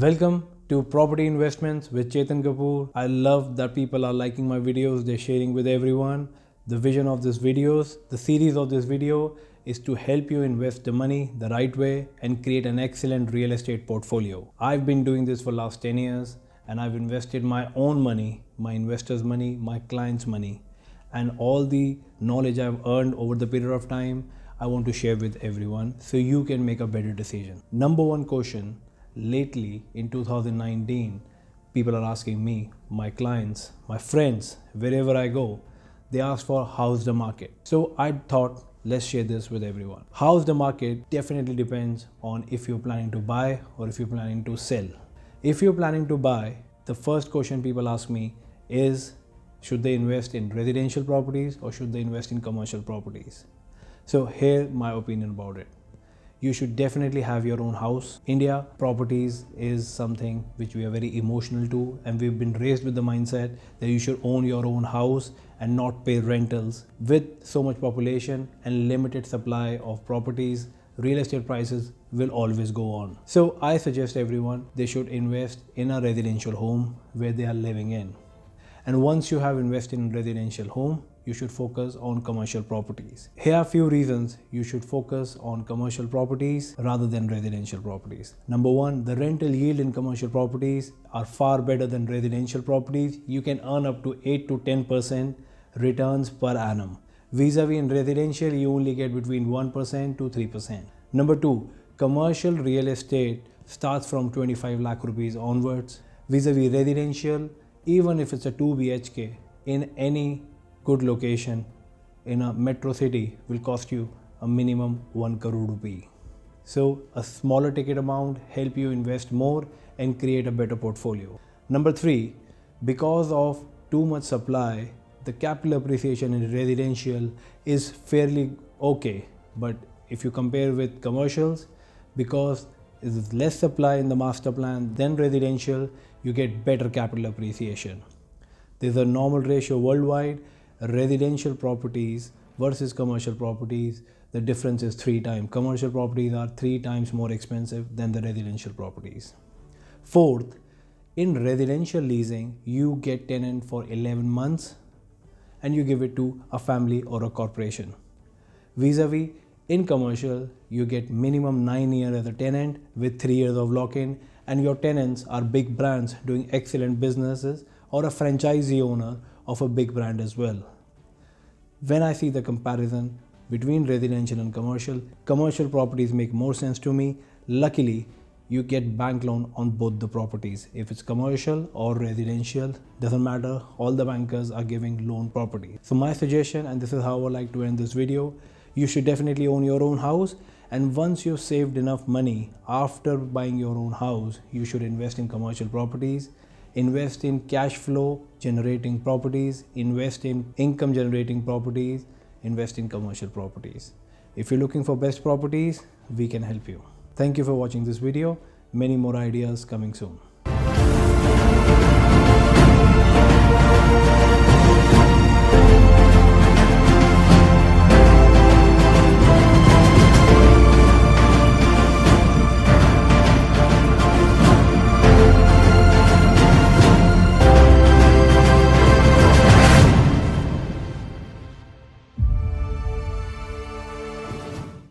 Welcome to Property Investments with Chetan Kapur. I love that people are liking my videos, they're sharing with everyone. The vision of this videos, the series of this video is to help you invest the money the right way and create an excellent real estate portfolio. I've been doing this for last 10 years and I've invested my own money, my investors' money, my clients' money, and all the knowledge I've earned over the period of time, I want to share with everyone so you can make a better decision. Number one question. Lately, in 2019, people are asking me, my clients, my friends, wherever I go, they ask for how's the market. So I thought, let's share this with everyone. How's the market definitely depends on if you're planning to buy or if you're planning to sell. If you're planning to buy, the first question people ask me is, should they invest in residential properties or should they invest in commercial properties? So here my opinion about it. You should definitely have your own house. India, properties is something which we are very emotional to, and we've been raised with the mindset that you should own your own house and not pay rentals. With so much population and limited supply of properties, real estate prices will always go on. So I suggest everyone they should invest in a residential home where they are living in. And once you have invested in residential home, you should focus on commercial properties. Here are a few reasons you should focus on commercial properties rather than residential properties. Number one, the rental yield in commercial properties are far better than residential properties. You can earn up to 8 to 10% returns per annum. Vis-a-vis in residential, you only get between 1% to 3%. Number two, commercial real estate starts from 25 lakh rupees onwards. Vis-a-vis residential, even if it's a 2 BHK in any good location in a metro city will cost you a minimum 1 crore rupee. So a smaller ticket amount help you invest more and create a better portfolio. Number three, because of too much supply, the capital appreciation in residential is fairly okay. But if you compare with commercials, because there's less supply in the master plan than residential, you get better capital appreciation. There's a normal ratio worldwide. Residential properties versus commercial properties, the difference is 3 times. Commercial properties are 3 times more expensive than the residential properties. Fourth, in residential leasing, you get tenant for 11 months and you give it to a family or a corporation. Vis-a-vis, in commercial, you get minimum 9 years as a tenant with 3 years of lock-in, and your tenants are big brands doing excellent businesses or a franchisee owner of a big brand as well. When I see the comparison between residential and commercial properties make more sense to me. Luckily, you get bank loan on both the properties. If it's commercial or residential, doesn't matter, all the bankers are giving loan property. So my suggestion, and this is how I like to end this video, you should definitely own your own house, and once you've saved enough money after buying your own house, you should invest in commercial properties. Invest in cash flow generating properties, invest in income generating properties, invest in commercial properties. If you're looking for best properties, we can help you. Thank you for watching this video. Many more ideas coming soon.